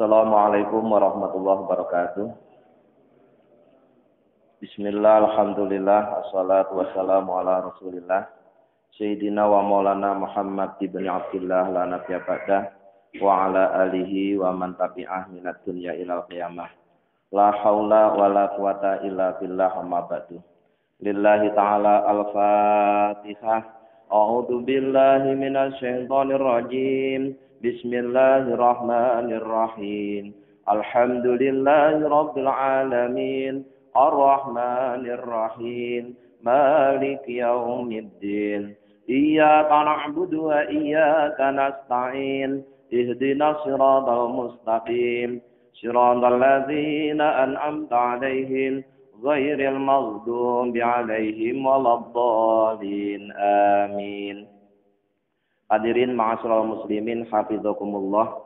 Assalamualaikum warahmatullahi wabarakatuh. Bismillah, alhamdulillah, assalatu wassalamu ala rasulillah Sayyidina wa maulana Muhammad ibn Abdillah la nabiyya ba'dah wa ala alihi wa man tabi'ah minad dunya ilal qiyamah. La haula wa la quwata illa billah amma ba'du. Lillahi ta'ala al-fatihah. A'udzu billahi minasy syaithanir rajim. Bismillahirrahmanirrahim. Alhamdulillahi rabbil alamin. Ar-Rahmanir Rahim. Maliki yaumiddin. Iyyaka na'budu wa iyyaka nasta'in. Ihdinas siratal mustaqim. Siratal ladzina an'amta 'alaihim ghairil maghdubi 'alaihim waladdallin. Amin. Hadirin ma'asyiral muslimin hafizakumullah.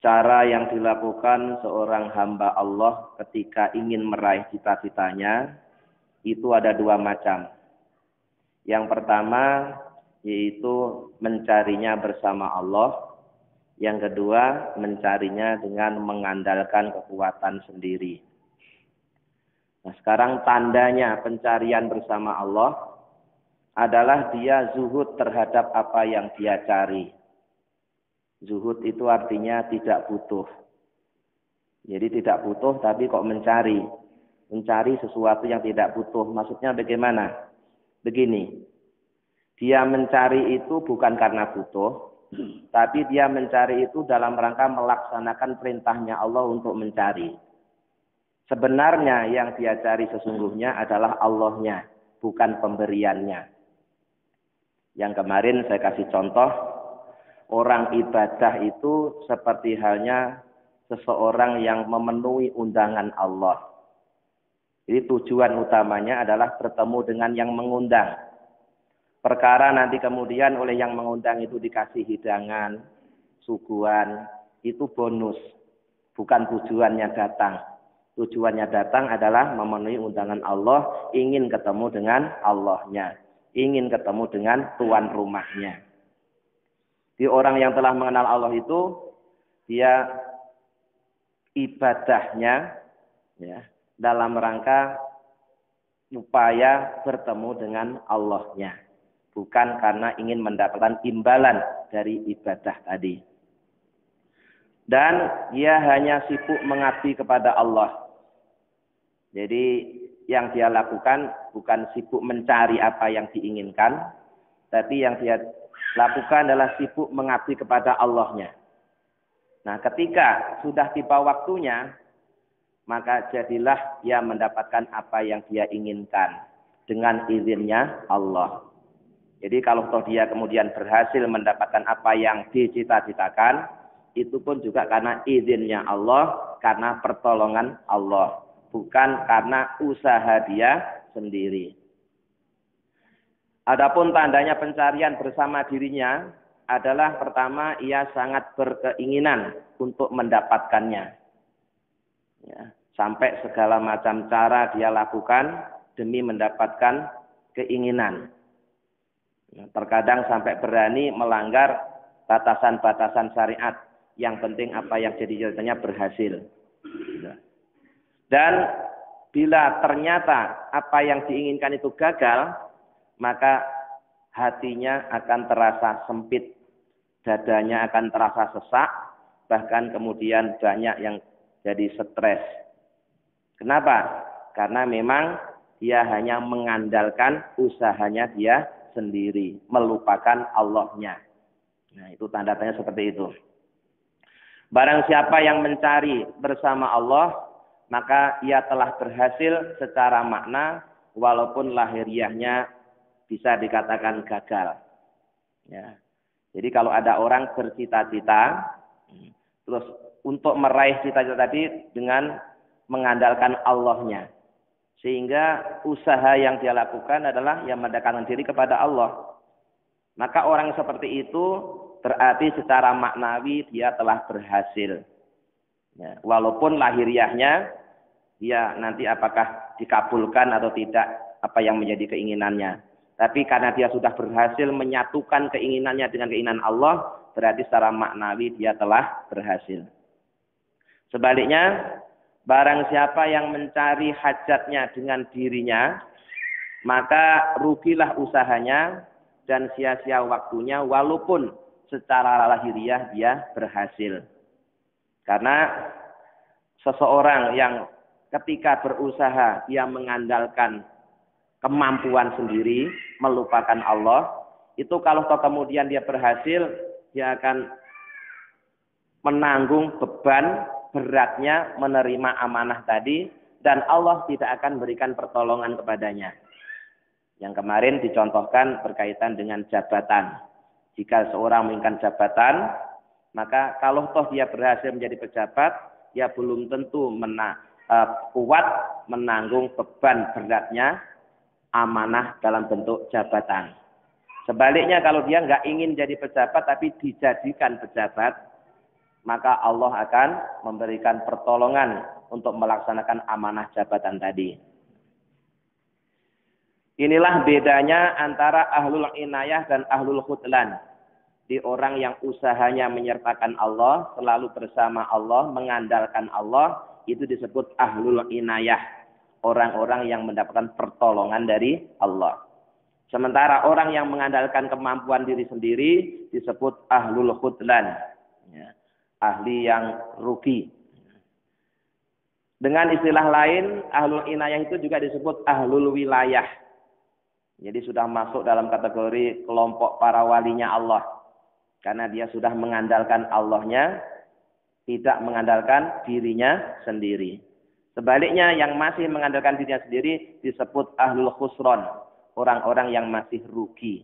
Cara yang dilakukan seorang hamba Allah ketika ingin meraih cita-citanya itu ada dua macam. Yang pertama yaitu mencarinya bersama Allah. Yang kedua mencarinya dengan mengandalkan kekuatan sendiri. Nah, sekarang tandanya pencarian bersama Allah adalah dia zuhud terhadap apa yang dia cari. Zuhud itu artinya tidak butuh. Jadi tidak butuh tapi kok mencari. Mencari sesuatu yang tidak butuh. Maksudnya bagaimana? Begini. Dia mencari itu bukan karena butuh. Tapi dia mencari itu dalam rangka melaksanakan perintahnya Allah untuk mencari. Sebenarnya yang dia cari sesungguhnya adalah Allahnya. Bukan pemberiannya. Yang kemarin saya kasih contoh. Orang ibadah itu seperti halnya seseorang yang memenuhi undangan Allah. Jadi tujuan utamanya adalah bertemu dengan yang mengundang. Perkara nanti kemudian oleh yang mengundang itu dikasih hidangan, suguhan, itu bonus. Bukan tujuannya datang. Tujuannya datang adalah memenuhi undangan Allah, ingin ketemu dengan Allahnya. Ingin ketemu dengan tuan rumahnya. Di orang yang telah mengenal Allah itu, dia ibadahnya ya, dalam rangka upaya bertemu dengan Allahnya. Bukan karena ingin mendapatkan imbalan dari ibadah tadi. Dan dia hanya sibuk mengabdi kepada Allah. Jadi yang dia lakukan bukan sibuk mencari apa yang diinginkan, tapi yang dia lakukan adalah sibuk mengabdi kepada Allahnya. Nah, ketika sudah tiba waktunya, maka jadilah dia mendapatkan apa yang dia inginkan dengan izinnya Allah. Jadi kalau toh dia kemudian berhasil mendapatkan apa yang dicita-citakan, itu pun juga karena izinnya Allah, karena pertolongan Allah, bukan karena usaha dia sendiri. Adapun tandanya pencarian bersama dirinya adalah pertama ia sangat berkeinginan untuk mendapatkannya. Ya, sampai segala macam cara dia lakukan demi mendapatkan keinginan. Ya, terkadang sampai berani melanggar batasan-batasan syariat. Yang penting apa yang jadi ceritanya berhasil. Ya. Dan bila ternyata apa yang diinginkan itu gagal, maka hatinya akan terasa sempit, dadanya akan terasa sesak, bahkan kemudian banyak yang jadi stres. Kenapa? Karena memang dia hanya mengandalkan usahanya dia sendiri, melupakan Allahnya. Nah, itu tanda-tanda seperti itu. Barang siapa yang mencari bersama Allah, maka ia telah berhasil secara makna, walaupun lahiriahnya bisa dikatakan gagal. Ya. Jadi kalau ada orang bercita-cita, terus untuk meraih cita-cita tadi dengan mengandalkan Allahnya. Sehingga usaha yang dia lakukan adalah yang mendekatkan diri kepada Allah. Maka orang seperti itu berarti secara maknawi dia telah berhasil. Ya. Walaupun lahiriahnya dia nanti apakah dikabulkan atau tidak apa yang menjadi keinginannya. Tapi karena dia sudah berhasil menyatukan keinginannya dengan keinginan Allah, berarti secara maknawi dia telah berhasil. Sebaliknya, barang siapa yang mencari hajatnya dengan dirinya, maka rugilah usahanya dan sia-sia waktunya walaupun secara lahiriah dia berhasil. Karena seseorang yang ketika berusaha dia mengandalkan kemampuan sendiri, melupakan Allah, itu kalau toh kemudian dia berhasil, dia akan menanggung beban beratnya menerima amanah tadi, dan Allah tidak akan berikan pertolongan kepadanya. Yang kemarin dicontohkan berkaitan dengan jabatan. Jika seorang menginginkan jabatan, maka kalau toh dia berhasil menjadi pejabat, dia belum tentu kuat menanggung beban beratnya amanah dalam bentuk jabatan. Sebaliknya kalau dia nggak ingin jadi pejabat tapi dijadikan pejabat, maka Allah akan memberikan pertolongan untuk melaksanakan amanah jabatan tadi. Inilah bedanya antara ahlul inayah dan ahlul khudlan. Di orang yang usahanya menyertakan Allah, selalu bersama Allah, mengandalkan Allah, itu disebut ahlul inayah. Orang-orang yang mendapatkan pertolongan dari Allah. Sementara orang yang mengandalkan kemampuan diri sendiri disebut ahlul khudlan. Ya, ahli yang rugi. Dengan istilah lain, ahlul inayah itu juga disebut ahlul wilayah. Jadi sudah masuk dalam kategori kelompok para walinya Allah. Karena dia sudah mengandalkan Allahnya, tidak mengandalkan dirinya sendiri. Sebaliknya yang masih mengandalkan dirinya sendiri disebut ahlul khusron. Orang-orang yang masih rugi.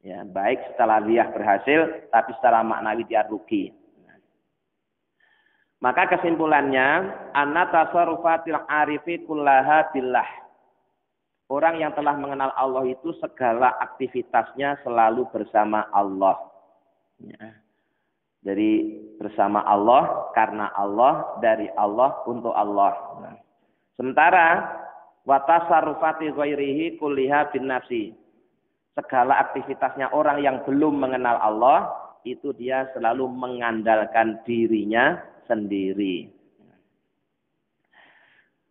Ya, baik secara lahiriah berhasil, tapi secara maknawi dia rugi. Maka kesimpulannya, anna tasarrufatil arifi kullaha billah. Orang yang telah mengenal Allah itu segala aktivitasnya selalu bersama Allah. Ya. Jadi bersama Allah, karena Allah, dari Allah, untuk Allah. Sementara watasarrufati ghairihi kulliha bin nafsi. Segala aktivitasnya orang yang belum mengenal Allah, itu dia selalu mengandalkan dirinya sendiri.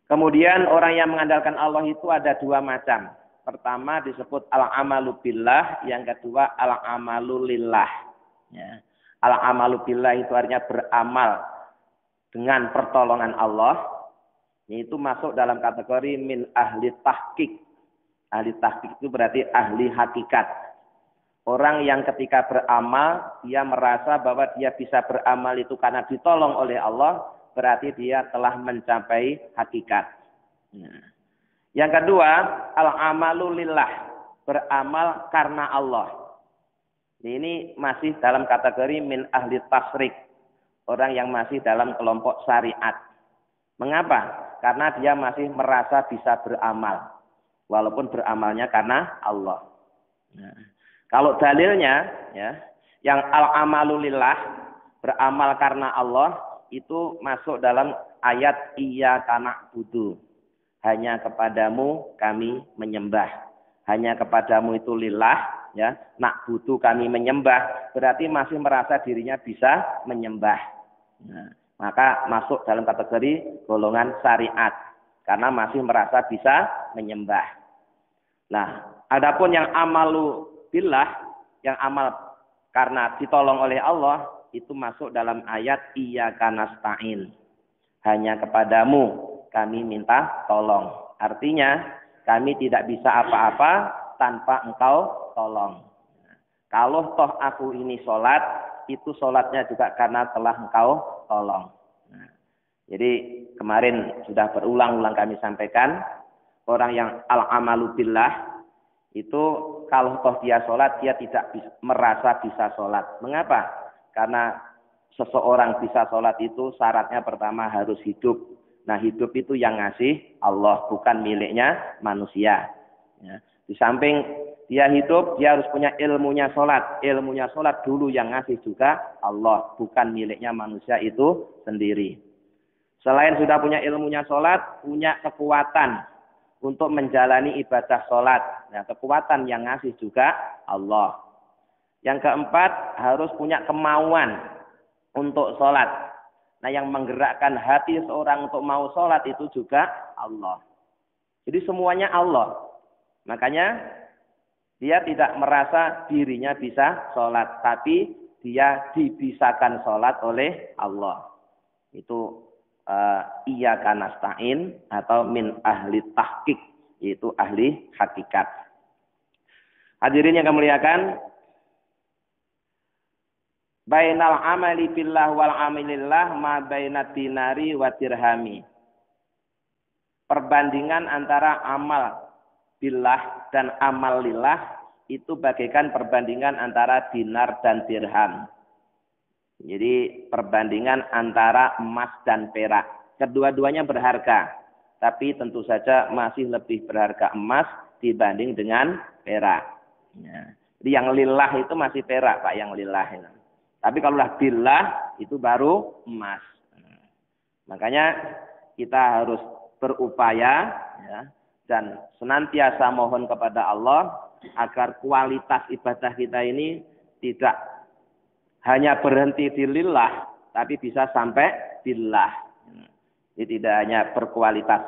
Kemudian orang yang mengandalkan Allah itu ada dua macam. Pertama disebut al-amalu billah, yang kedua al-amalu lillah. Ya. Al-amalu billah itu artinya beramal dengan pertolongan Allah. Itu masuk dalam kategori min ahli tahqiq. Ahli tahqiq itu berarti ahli hakikat. Orang yang ketika beramal, dia merasa bahwa dia bisa beramal itu karena ditolong oleh Allah, berarti dia telah mencapai hakikat. Nah. Yang kedua, al-amalu lillah, beramal karena Allah. Ini masih dalam kategori min ahli tasrik, orang yang masih dalam kelompok syariat. Mengapa? Karena dia masih merasa bisa beramal, walaupun beramalnya karena Allah. Nah. Kalau dalilnya, ya, yang al-amalu lillah, beramal karena Allah, itu masuk dalam ayat iyyaka na'budu. Hanya kepadamu kami menyembah. Hanya kepadamu itu lillah, ya, na'budu kami menyembah. Berarti masih merasa dirinya bisa menyembah. Nah, maka masuk dalam kategori golongan syariat. Karena masih merasa bisa menyembah. Nah, adapun yang amalu billah, yang amal karena ditolong oleh Allah, itu masuk dalam ayat iyyaka nasta'in. Hanya kepadamu kami minta tolong. Artinya kami tidak bisa apa-apa tanpa engkau tolong. Kalau toh aku ini sholat, itu sholatnya juga karena telah engkau tolong. Nah, jadi kemarin sudah berulang-ulang kami sampaikan, orang yang al-amalu billah, itu kalau toh dia sholat, dia tidak merasa bisa sholat. Mengapa? Karena seseorang bisa sholat itu syaratnya pertama harus hidup. Nah, hidup itu yang ngasih Allah, bukan miliknya manusia. Ya. Di samping dia hidup, dia harus punya ilmunya sholat. Ilmunya sholat dulu yang ngasih juga Allah, bukan miliknya manusia itu sendiri. Selain sudah punya ilmunya sholat, punya kekuatan untuk menjalani ibadah sholat. Nah, kekuatan yang ngasih juga Allah. Yang keempat, harus punya kemauan untuk sholat. Nah, yang menggerakkan hati seorang untuk mau sholat itu juga Allah. Jadi semuanya Allah. Makanya dia tidak merasa dirinya bisa sholat, tapi dia dibisakan sholat oleh Allah. Itu iyyaka nasta'in atau min ahli tahqiq, yaitu ahli hakikat. Hadirin yang kami muliakan, bainal amali billah wal amilillah ma bainad dinari wa dirhami. Perbandingan antara amal billah dan amal lillah itu bagaikan perbandingan antara dinar dan dirham. Jadi perbandingan antara emas dan perak. Kedua-duanya berharga. Tapi tentu saja masih lebih berharga emas dibanding dengan perak. Ya. Jadi yang lillah itu masih perak, Pak, yang lillah itu. Tapi kalau billah itu baru emas. Makanya kita harus berupaya ya, dan senantiasa mohon kepada Allah agar kualitas ibadah kita ini tidak hanya berhenti di lillah, tapi bisa sampai billah. Jadi tidak hanya berkualitas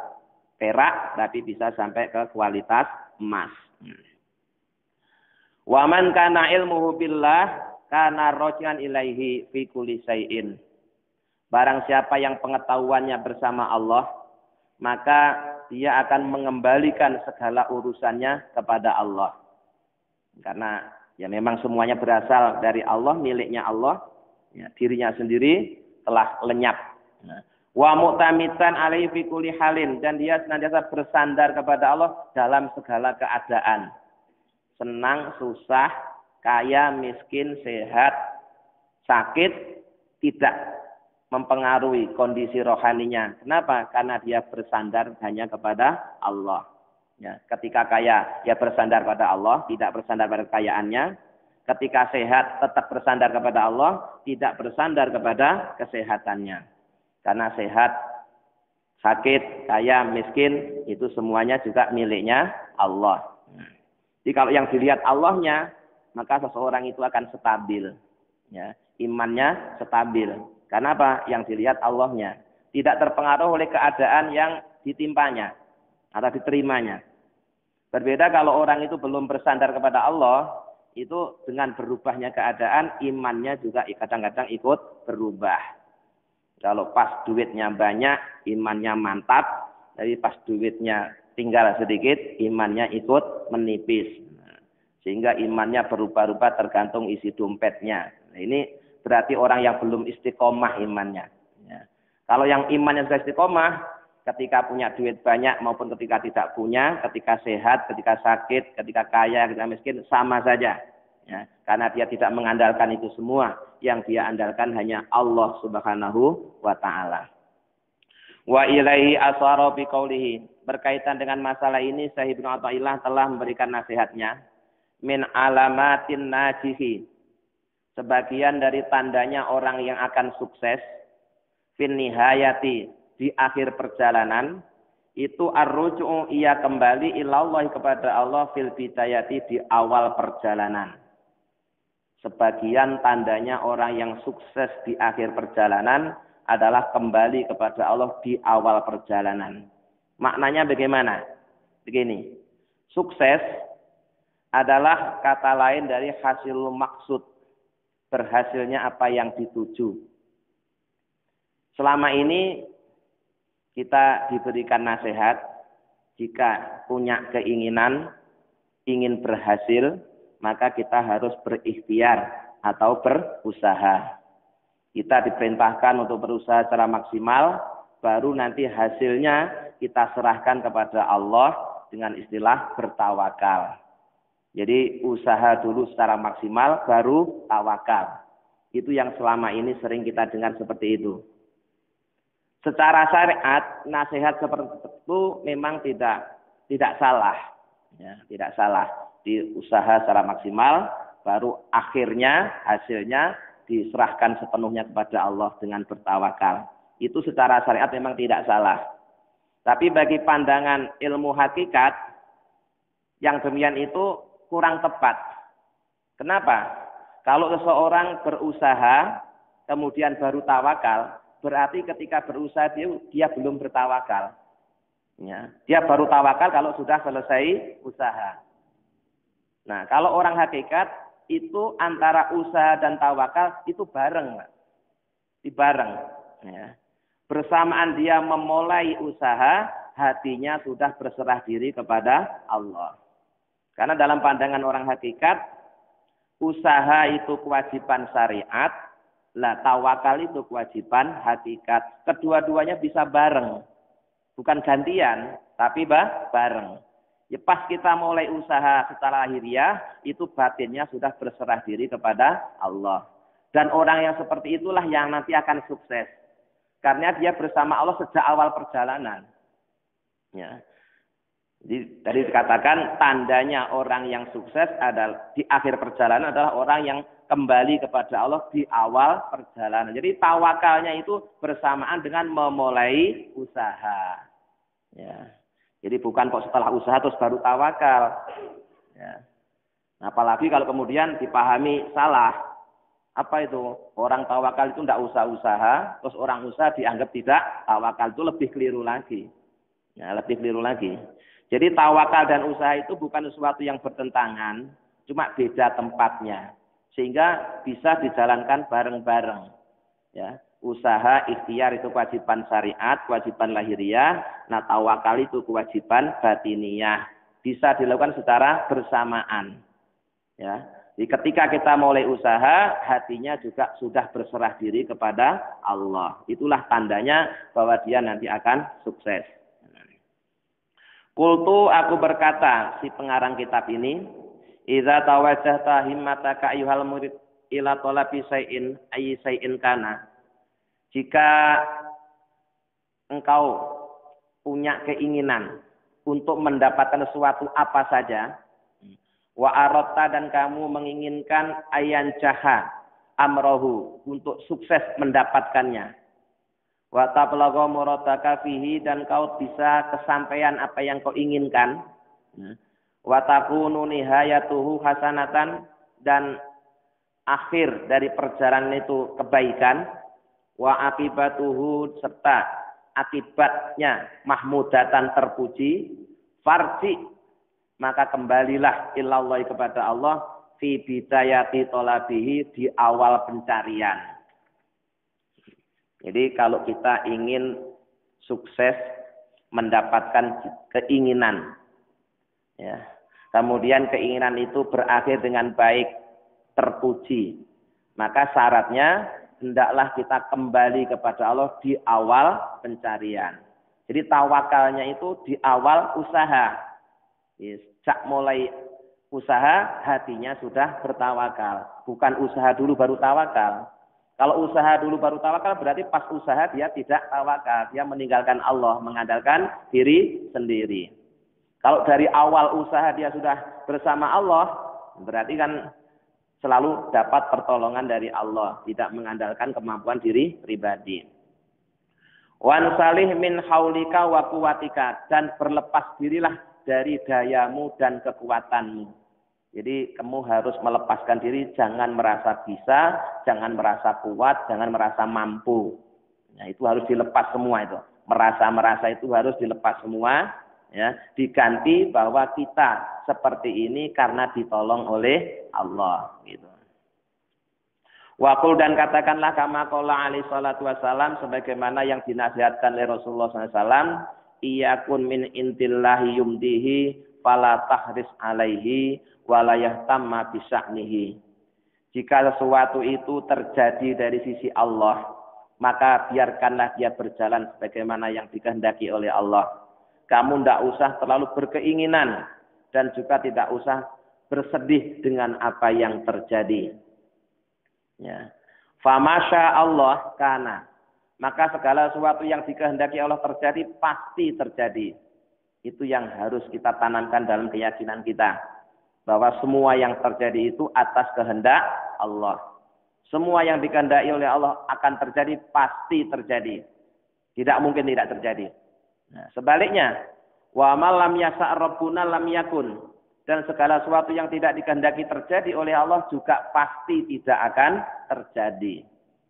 perak, tapi bisa sampai ke kualitas emas. Wa man kana ilmuhu billah kana raji'an ilaihi fi kulli syai'in. Barang siapa yang pengetahuannya bersama Allah, maka dia akan mengembalikan segala urusannya kepada Allah. Karena ya memang semuanya berasal dari Allah, miliknya Allah. Ya, dirinya sendiri telah lenyap. Wa mu'tamitan alaihi fi kulli halin, dan dia senantiasa bersandar kepada Allah dalam segala keadaan. Senang, susah, kaya, miskin, sehat, sakit, tidak mempengaruhi kondisi rohaninya. Kenapa? Karena dia bersandar hanya kepada Allah. Ya, ketika kaya, dia bersandar pada Allah, tidak bersandar pada kekayaannya. Ketika sehat, tetap bersandar kepada Allah, tidak bersandar kepada kesehatannya. Karena sehat, sakit, kaya, miskin, itu semuanya juga miliknya Allah. Jadi kalau yang dilihat Allahnya, maka seseorang itu akan stabil. Ya, imannya stabil. Karena apa? Yang dilihat Allahnya. Tidak terpengaruh oleh keadaan yang ditimpanya atau diterimanya. Berbeda kalau orang itu belum bersandar kepada Allah, itu dengan berubahnya keadaan, imannya juga kadang-kadang ikut berubah. Kalau pas duitnya banyak, imannya mantap. Tapi pas duitnya tinggal sedikit, imannya ikut menipis. Sehingga imannya berubah-ubah tergantung isi dompetnya. Nah, ini berarti orang yang belum istiqomah imannya. Ya. Kalau yang imannya sudah istiqomah, ketika punya duit banyak maupun ketika tidak punya, ketika sehat, ketika sakit, ketika kaya, ketika miskin, sama saja. Ya, karena dia tidak mengandalkan itu semua. Yang dia andalkan hanya Allah Subhanahu wa ta'ala. Wa ilaihi asara biqaulihi. Berkaitan dengan masalah ini, Syekh Ibnu Athaillah telah memberikan nasihatnya. Min alamatin najihi. Sebagian dari tandanya orang yang akan sukses. Fin nihayati. Di akhir perjalanan, itu ar-ruju'u, ia kembali ilallah kepada Allah fil bidayati, di awal perjalanan. Sebagian tandanya orang yang sukses di akhir perjalanan adalah kembali kepada Allah di awal perjalanan. Maknanya bagaimana? Begini, sukses adalah kata lain dari hasil maksud, berhasilnya apa yang dituju. Selama ini kita diberikan nasihat, jika punya keinginan, ingin berhasil, maka kita harus berikhtiar atau berusaha. Kita diperintahkan untuk berusaha secara maksimal, baru nanti hasilnya kita serahkan kepada Allah dengan istilah bertawakal. Jadi usaha dulu secara maksimal, baru tawakal. Itu yang selama ini sering kita dengar seperti itu. Secara syariat, nasihat seperti itu memang tidak salah. Ya, tidak salah. Diusaha secara maksimal, baru akhirnya, hasilnya diserahkan sepenuhnya kepada Allah dengan bertawakal. Itu secara syariat memang tidak salah. Tapi bagi pandangan ilmu hakikat, yang demikian itu kurang tepat. Kenapa? Kalau seseorang berusaha, kemudian baru tawakal, berarti ketika berusaha dia belum bertawakal. Ya, dia baru tawakal kalau sudah selesai usaha. Nah, kalau orang hakikat, itu antara usaha dan tawakal itu bareng, Pak. Dibareng. Ya. Bersamaan dia memulai usaha, hatinya sudah berserah diri kepada Allah. Karena dalam pandangan orang hakikat, usaha itu kewajiban syariat, lah tawakal itu kewajiban hakikat. Kedua-duanya bisa bareng. Bukan gantian, tapi bareng. Ya pas kita mulai usaha secara lahiriah, itu batinnya sudah berserah diri kepada Allah. Dan orang yang seperti itulah yang nanti akan sukses. Karena dia bersama Allah sejak awal perjalanan. Ya. Jadi tadi dikatakan tandanya orang yang sukses adalah di akhir perjalanan adalah orang yang kembali kepada Allah di awal perjalanan. Jadi tawakalnya itu bersamaan dengan memulai usaha. Ya. Jadi bukan kok setelah usaha terus baru tawakal. Ya. Apalagi kalau kemudian dipahami salah. Apa itu? Orang tawakal itu tidak usah usaha, terus orang usaha dianggap tidak tawakal, itu lebih keliru lagi. Ya, lebih keliru lagi. Jadi tawakal dan usaha itu bukan sesuatu yang bertentangan, cuma beda tempatnya. Sehingga bisa dijalankan bareng-bareng. Ya, usaha ikhtiar itu kewajiban syariat, kewajiban lahiriah. Nah, tawakal itu kewajiban batiniyah. Bisa dilakukan secara bersamaan. Ya. Jadi ketika kita mulai usaha, hatinya juga sudah berserah diri kepada Allah. Itulah tandanya bahwa dia nanti akan sukses. Qultu, aku berkata, si pengarang kitab ini, idza tawajjahta himmataka ayyuhal murid ila talabi syai'in ayyi syai'in kana. Jika engkau punya keinginan untuk mendapatkan sesuatu apa saja, wa arotta dan kamu menginginkan ayan jaha amrohu untuk sukses mendapatkannya. Wa tablagha muradaka fihi dan kau bisa kesampaian apa yang kau inginkan. Wa takunu nihayatuhu hasanatan dan akhir dari perjalanan itu kebaikan. Wa akibatuhu serta akibatnya mahmudatan terpuji. Farji maka kembalilah ilallah kepada Allah fi bidayati tolabihi di awal pencarian. Jadi kalau kita ingin sukses mendapatkan keinginan, ya, kemudian keinginan itu berakhir dengan baik, terpuji, maka syaratnya hendaklah kita kembali kepada Allah di awal pencarian. Jadi tawakalnya itu di awal usaha. Sejak mulai usaha, hatinya sudah bertawakal. Bukan usaha dulu baru tawakal. Kalau usaha dulu baru tawakal, berarti pas usaha dia tidak tawakal. Dia meninggalkan Allah, mengandalkan diri sendiri. Kalau dari awal usaha dia sudah bersama Allah, berarti kan selalu dapat pertolongan dari Allah. Tidak mengandalkan kemampuan diri pribadi. Wan salih min haulika wa kuwatika. Dan berlepas dirilah dari dayamu dan kekuatanmu. Jadi kamu harus melepaskan diri, jangan merasa bisa, jangan merasa kuat, jangan merasa mampu. Nah, itu harus dilepas semua itu. Merasa itu harus dilepas semua, ya. Diganti bahwa kita seperti ini karena ditolong oleh Allah, gitu. Waqul dan katakanlah kama qala alaihi salatu wasalam sebagaimana yang dinasihatkan oleh Rasulullah SAW. Iyakun min intillahi yumdihi fala tahris alaihi wala yahtamma bisa'nihi. Jika sesuatu itu terjadi dari sisi Allah, maka biarkanlah dia berjalan sebagaimana yang dikehendaki oleh Allah. Kamu tidak usah terlalu berkeinginan dan juga tidak usah bersedih dengan apa yang terjadi. Ya. Famasya Allah kana. Maka segala sesuatu yang dikehendaki Allah terjadi, pasti terjadi. Itu yang harus kita tanamkan dalam keyakinan kita. Bahwa semua yang terjadi itu atas kehendak Allah. Semua yang dikehendaki oleh Allah akan terjadi, pasti terjadi. Tidak mungkin tidak terjadi. Nah, sebaliknya, wa ma lam yasa' rabbuna lam yakun. Dan segala sesuatu yang tidak dikehendaki terjadi oleh Allah juga pasti tidak akan terjadi.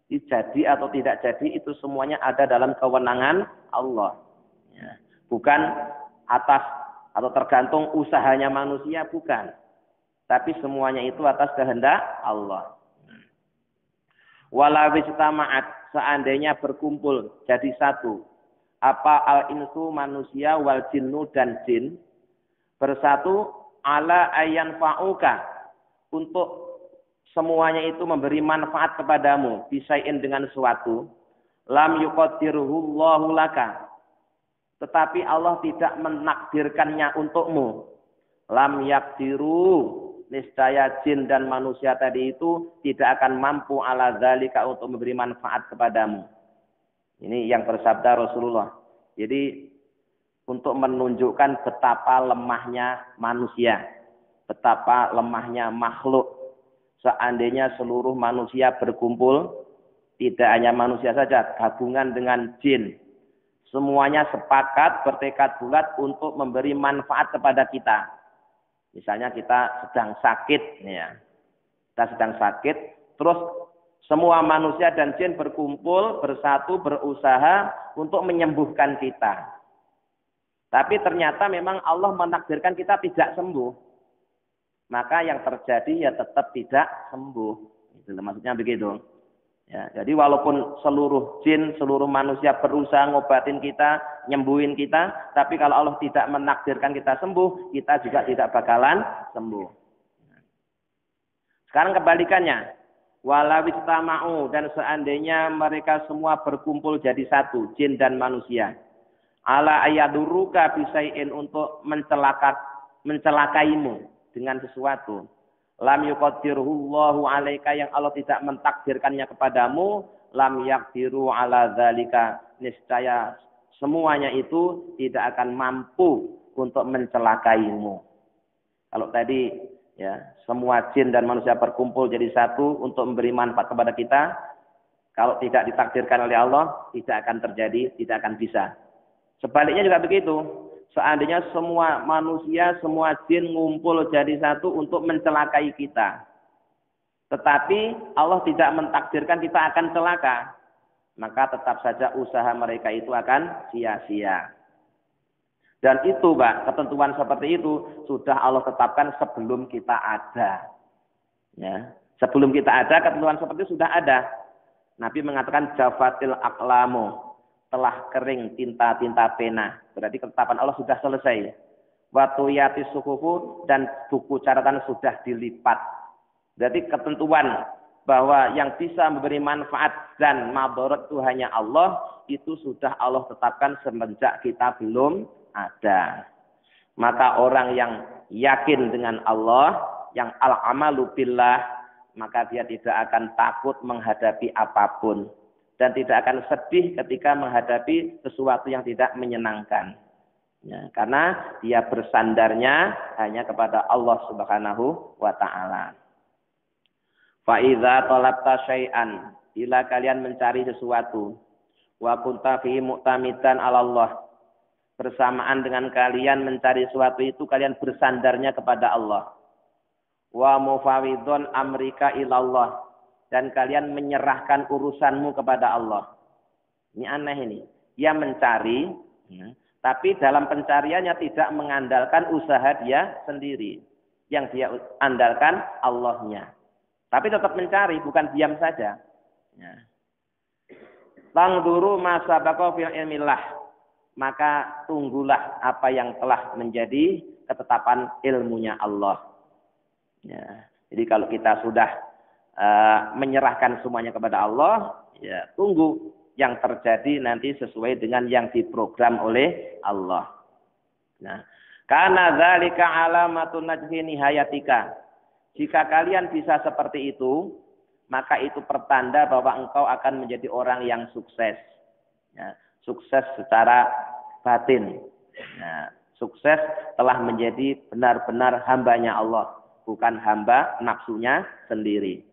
Jadi atau tidak jadi itu semuanya ada dalam kewenangan Allah. Ya. Bukan atas atau tergantung usahanya manusia, bukan. Tapi semuanya itu atas kehendak Allah. Walau istama'at, seandainya berkumpul jadi satu. Apa al-insu manusia wal jinnu dan jin bersatu ala ayan fa'uka untuk semuanya itu memberi manfaat kepadamu bisain dengan sesuatu lam yuqaddiruhu Allahu laka, tetapi Allah tidak menakdirkannya untukmu. Lam yakdiru, niscaya jin dan manusia tadi itu tidak akan mampu ala zalika untuk memberi manfaat kepadamu. Ini yang bersabda Rasulullah. Jadi untuk menunjukkan betapa lemahnya manusia, betapa lemahnya makhluk. Seandainya seluruh manusia berkumpul, tidak hanya manusia saja, gabungan dengan jin, semuanya sepakat bertekad bulat untuk memberi manfaat kepada kita. Misalnya kita sedang sakit, ya. Kita sedang sakit, terus semua manusia dan jin berkumpul, bersatu, berusaha untuk menyembuhkan kita. Tapi ternyata memang Allah menakdirkan kita tidak sembuh. Maka yang terjadi ya tetap tidak sembuh. Itu maksudnya begitu. Ya, jadi walaupun seluruh jin, seluruh manusia berusaha ngobatin kita, nyembuhin kita, tapi kalau Allah tidak menakdirkan kita sembuh, kita juga tidak bakalan sembuh. Sekarang kebalikannya. Walau istama'u, dan seandainya mereka semua berkumpul jadi satu, jin dan manusia. Ala ayaduruka bisai'in, untuk mencelakaimu dengan sesuatu. Lam yuqaddirhu Allahu alaika, yang Allah tidak mentakdirkannya kepadamu. Lam yakdiru ala dzalika, niscaya semuanya itu tidak akan mampu untuk mencelakaimu. Kalau tadi ya semua jin dan manusia berkumpul jadi satu untuk memberi manfaat kepada kita, kalau tidak ditakdirkan oleh Allah tidak akan terjadi, tidak akan bisa. Sebaliknya juga begitu. Seandainya semua manusia, semua jin ngumpul jadi satu untuk mencelakai kita, tetapi Allah tidak mentakdirkan kita akan celaka, maka tetap saja usaha mereka itu akan sia-sia. Dan itu, Pak, ketentuan seperti itu sudah Allah tetapkan sebelum kita ada. Ya, sebelum kita ada, ketentuan seperti itu sudah ada. Nabi mengatakan jafatil aqlamu, telah kering tinta-tinta pena. Berarti ketetapan Allah sudah selesai. Watuyati sukufu, dan buku catatan sudah dilipat. Berarti ketentuan bahwa yang bisa memberi manfaat dan madarat itu hanya Allah, itu sudah Allah tetapkan semenjak kita belum ada. Maka orang yang yakin dengan Allah, yang al-amalu billah, maka dia tidak akan takut menghadapi apapun. Dan tidak akan sedih ketika menghadapi sesuatu yang tidak menyenangkan. Ya, karena dia bersandarnya hanya kepada Allah Subhanahu wa ta'ala. Fa'idha talabta syai'an, bila kalian mencari sesuatu, wa kunta fi mu'tamidan 'ala Allah, bersamaan dengan kalian mencari sesuatu itu, kalian bersandarnya kepada Allah. Wa mufawidun amrika ilallah, dan kalian menyerahkan urusanmu kepada Allah. Ini aneh ini. Dia mencari, ya, tapi dalam pencariannya tidak mengandalkan usaha dia sendiri. Yang dia andalkan Allahnya. Tapi tetap mencari, bukan diam saja. Ya. Tangduru ma sabaqa fil ilmillah, maka tunggulah apa yang telah menjadi ketetapan ilmunya Allah. Ya. Jadi kalau kita sudah menyerahkan semuanya kepada Allah, ya tunggu yang terjadi nanti sesuai dengan yang diprogram oleh Allah. Nah, karena dzalika alamatun najhi nihayatika. Jika kalian bisa seperti itu, maka itu pertanda bahwa engkau akan menjadi orang yang sukses. Ya, sukses secara batin. Ya, sukses telah menjadi benar-benar hambanya Allah, bukan hamba nafsunya sendiri.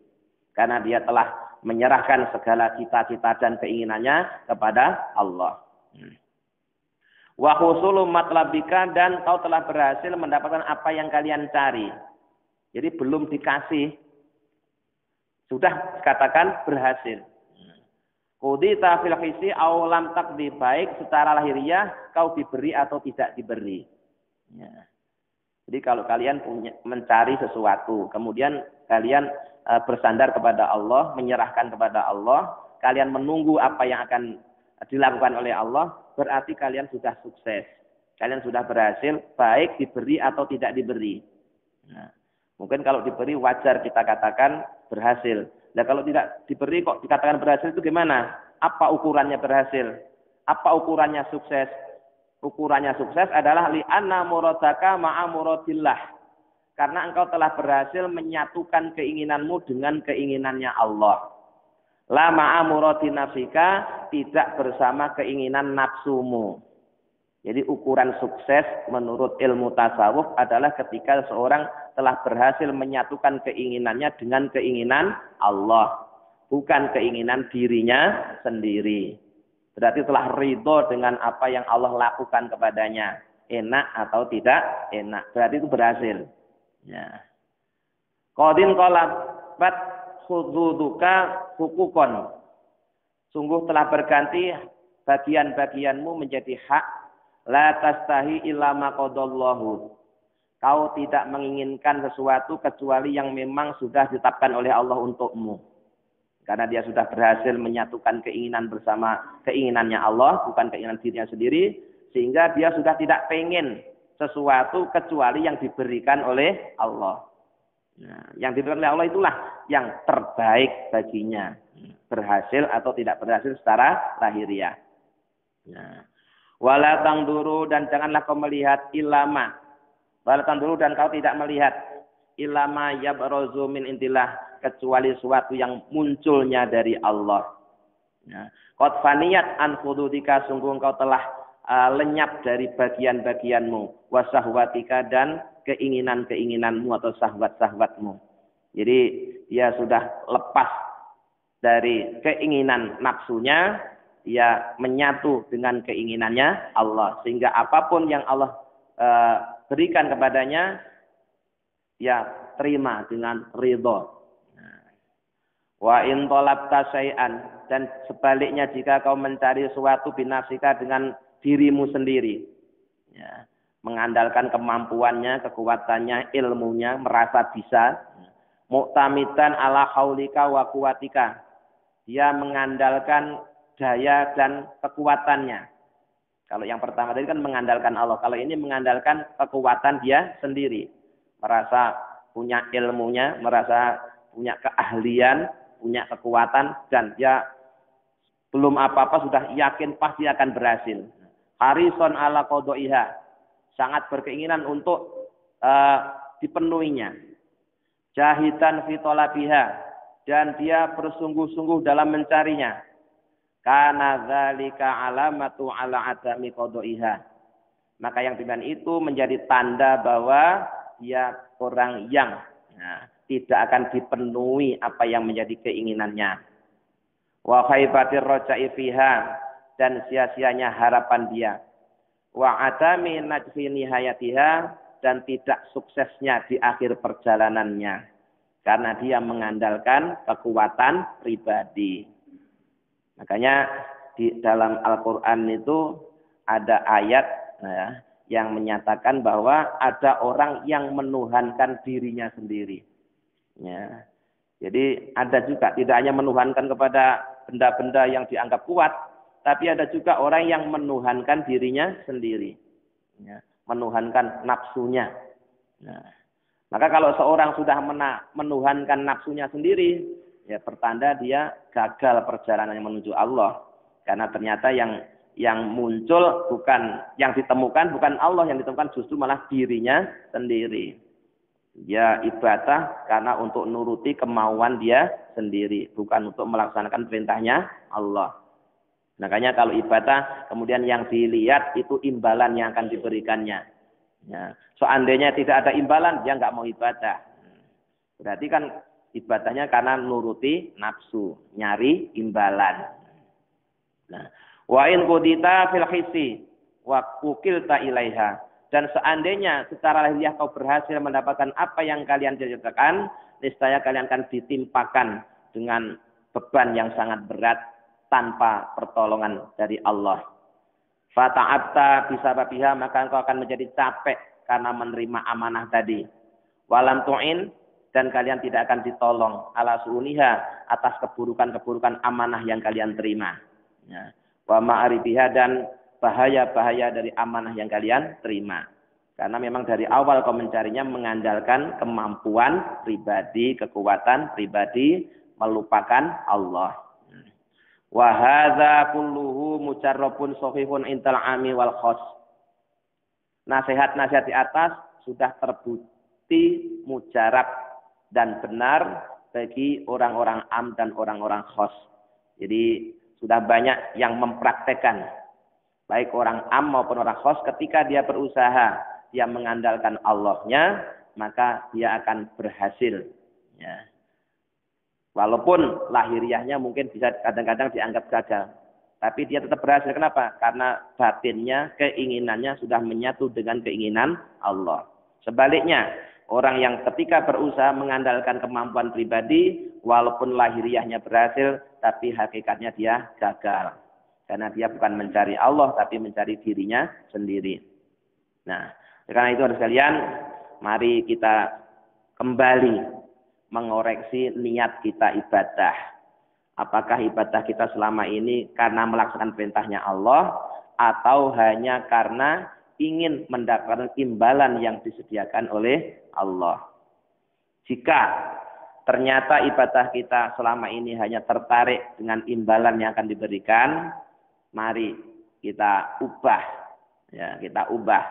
Karena dia telah menyerahkan segala cita-cita dan keinginannya kepada Allah. Wa husulu matlabika, dan kau telah berhasil mendapatkan apa yang kalian cari. Jadi belum dikasih, sudah katakan berhasil. Qudita fil hissi aw lam taqdi, baik secara lahiriah kau diberi atau tidak diberi. Ya. Jadi kalau kalian mencari sesuatu, kemudian kalian bersandar kepada Allah, menyerahkan kepada Allah, kalian menunggu apa yang akan dilakukan oleh Allah, berarti kalian sudah sukses. Kalian sudah berhasil, baik diberi atau tidak diberi. Nah, mungkin kalau diberi wajar kita katakan berhasil. Nah, kalau tidak diberi kok dikatakan berhasil, itu gimana? Apa ukurannya berhasil? Apa ukurannya sukses? Ukurannya sukses adalah li'anna muradaka ma'a muradillah. Karena engkau telah berhasil menyatukan keinginanmu dengan keinginannya Allah. La ma'a muradi nafsika, tidak bersama keinginan nafsumu. Jadi ukuran sukses menurut ilmu tasawuf adalah ketika seorang telah berhasil menyatukan keinginannya dengan keinginan Allah. Bukan keinginan dirinya sendiri. Berarti telah ridho dengan apa yang Allah lakukan kepadanya. Enak atau tidak enak. Berarti itu berhasil. Ya. Qadin qalabat khududuka hukukon. Sungguh telah berganti bagian-bagianmu menjadi hak. La tastahi illa ma qadallahu. Kau tidak menginginkan sesuatu kecuali yang memang sudah ditetapkan oleh Allah untukmu. Karena dia sudah berhasil menyatukan keinginan bersama keinginannya Allah, bukan keinginan dirinya sendiri, sehingga dia sudah tidak pengen sesuatu kecuali yang diberikan oleh Allah. Nah, yang diberikan oleh Allah itulah yang terbaik baginya, berhasil atau tidak berhasil secara lahiriah. Nah, wala tangduru, dan janganlah kau melihat ilama. Wala tangduru, dan kau tidak melihat ilama yabrozu min intillah, kecuali suatu yang munculnya dari Allah. Qad faniyat an khududika, sungguh engkau telah lenyap dari bagian-bagianmu, wasahwatika, dan keinginan-keinginanmu atau sahwat-sahwatmu. Jadi dia sudah lepas dari keinginan nafsunya, dia menyatu dengan keinginannya Allah, sehingga apapun yang Allah berikan kepadanya, ya terima dengan ridho. Wa in talabta syai'an, dan sebaliknya jika kau mencari suatu binafsika dengan dirimu sendiri, ya, mengandalkan kemampuannya, kekuatannya, ilmunya, merasa bisa, mu'tamidan ala haulika wa quwatika, dia mengandalkan daya dan kekuatannya. Kalau yang pertama tadi kan mengandalkan Allah, kalau ini mengandalkan kekuatan dia sendiri, merasa punya ilmunya, merasa punya keahlian, punya kekuatan, dan dia belum apa-apa sudah yakin pasti akan berhasil. Harison ala qadaiha, sangat berkeinginan untuk dipenuhinya. Jahidan fi talabiha, dan dia bersungguh-sungguh dalam mencarinya. Kana dzalika alamatu ala adami qadaiha. Maka yang demikian itu menjadi tanda bahwa dia orang yang tidak akan dipenuhi apa yang menjadi keinginannya. Wa khaibatir raja'i fiha, dan sia-sianya harapan dia. Wa adami najhi nihayatiha, dan tidak suksesnya di akhir perjalanannya. Karena dia mengandalkan kekuatan pribadi. Makanya di dalam Al-Quran itu ada ayat yang menyatakan bahwa ada orang yang menuhankan dirinya sendiri. Ya. Jadi ada juga tidak hanya menuhankan kepada benda-benda yang dianggap kuat, tapi ada juga orang yang menuhankan dirinya sendiri, ya, menuhankan nafsunya. Nah, maka kalau seorang sudah menuhankan nafsunya sendiri, ya pertanda dia gagal perjalanannya menuju Allah, karena ternyata yang muncul bukan, yang ditemukan bukan Allah, yang ditemukan justru malah dirinya sendiri. Ya ibadah karena untuk nuruti kemauan dia sendiri, bukan untuk melaksanakan perintahnya Allah. Makanya kalau ibadah kemudian yang dilihat itu imbalan yang akan diberikannya. Ya. Seandainya tidak ada imbalan, dia nggak mau ibadah. Berarti kan ibadahnya karena nuruti nafsu, nyari imbalan. Nah, wa in qudita fil hissi, wa ukilta ilaiha. Dan seandainya secara lahiriah kau berhasil mendapatkan apa yang kalian cita-citakan, niscaya kalian akan ditimpakan dengan beban yang sangat berat tanpa pertolongan dari Allah. Fata'abta bisababiha, maka engkau akan menjadi capek karena menerima amanah tadi. Walam tu'in, dan kalian tidak akan ditolong ala suuniha, atas keburukan-keburukan amanah yang kalian terima. Ya. Wa ma'aribiha, dan bahaya-bahaya dari amanah yang kalian terima. Karena memang dari awal kau mencarinya mengandalkan kemampuan pribadi, kekuatan pribadi, melupakan Allah. Wa hadza kulluhu mujarrabun sahihun intal ami wal khos. Nasihat-nasihat di atas sudah terbukti mujarab dan benar bagi orang-orang am dan orang-orang khos. Jadi sudah banyak yang mempraktekkan, baik orang am maupun orang khos, ketika dia berusaha, dia mengandalkan Allahnya, maka dia akan berhasil. Ya. Walaupun lahiriahnya mungkin bisa kadang-kadang dianggap gagal, tapi dia tetap berhasil. Kenapa? Karena batinnya, keinginannya sudah menyatu dengan keinginan Allah. Sebaliknya, orang yang ketika berusaha mengandalkan kemampuan pribadi, walaupun lahiriahnya berhasil, tapi hakikatnya dia gagal. Karena dia bukan mencari Allah, tapi mencari dirinya sendiri. Nah, karena itu sekalian, mari kita kembali mengoreksi niat kita ibadah. Apakah ibadah kita selama ini karena melaksanakan perintahnya Allah, atau hanya karena ingin mendapatkan imbalan yang disediakan oleh Allah. Jika ternyata ibadah kita selama ini hanya tertarik dengan imbalan yang akan diberikan, mari kita ubah. Ya, kita ubah.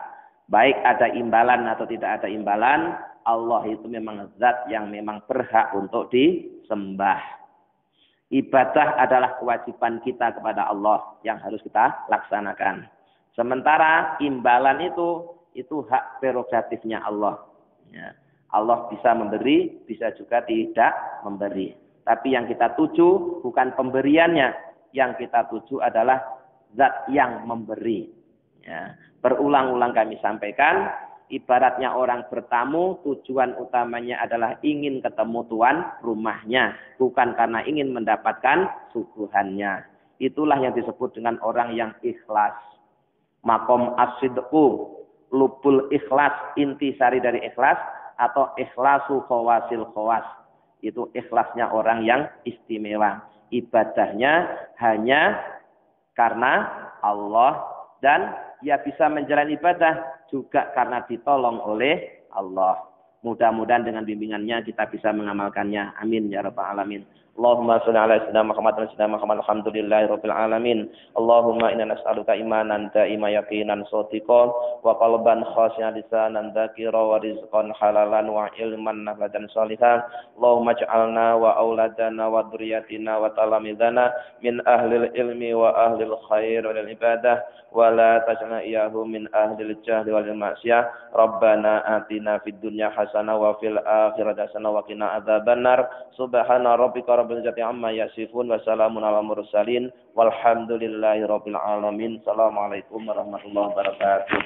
Baik ada imbalan atau tidak ada imbalan, Allah itu memang zat yang memang berhak untuk disembah. Ibadah adalah kewajiban kita kepada Allah yang harus kita laksanakan. Sementara imbalan itu hak prerogatifnya Allah. Ya. Allah bisa memberi, bisa juga tidak memberi. Tapi yang kita tuju bukan pemberiannya, yang kita tuju adalah zat yang memberi. Ya. Berulang-ulang kami sampaikan, ibaratnya orang bertamu, tujuan utamanya adalah ingin ketemu tuan rumahnya, bukan karena ingin mendapatkan suguhannya. Itulah yang disebut dengan orang yang ikhlas. Makom as-sidqu, lubul ikhlas, intisari dari ikhlas, atau ikhlasu khawasil khawas. Itu ikhlasnya orang yang istimewa. Ibadahnya hanya karena Allah, dan dia bisa menjalani ibadah juga karena ditolong oleh Allah. Mudah-mudahan dengan bimbingannya kita bisa mengamalkannya. Amin ya rabbal alamin. Allahumma shalli ala sayyidina Muhammad wa sallam alhamdulillahirabbil alamin. Allahumma inna nas'aluka imanan daima yaqinan shadiqan wa qalban khashi'an lisanan dzakira wa rizqan halalan wa ilman nafi'an shalihan. Allahumma ij'alna wa auladana wa dzurriyyatina wa talamidana min ahlil ilmi wa ahlil khair wal ibadah wa la taj'alna iyyahum min ahlil jahli wal ma'siyah. Rabbana atina fid dunya hasanah wa fil akhirati hasanah wa qina adzabannar. Subhana rabbika rabbil izzati amma yasifun wa salamun alal mursalin walhamdulillahi rabbil alamin. Assalamualaikum warahmatullahi wabarakatuh.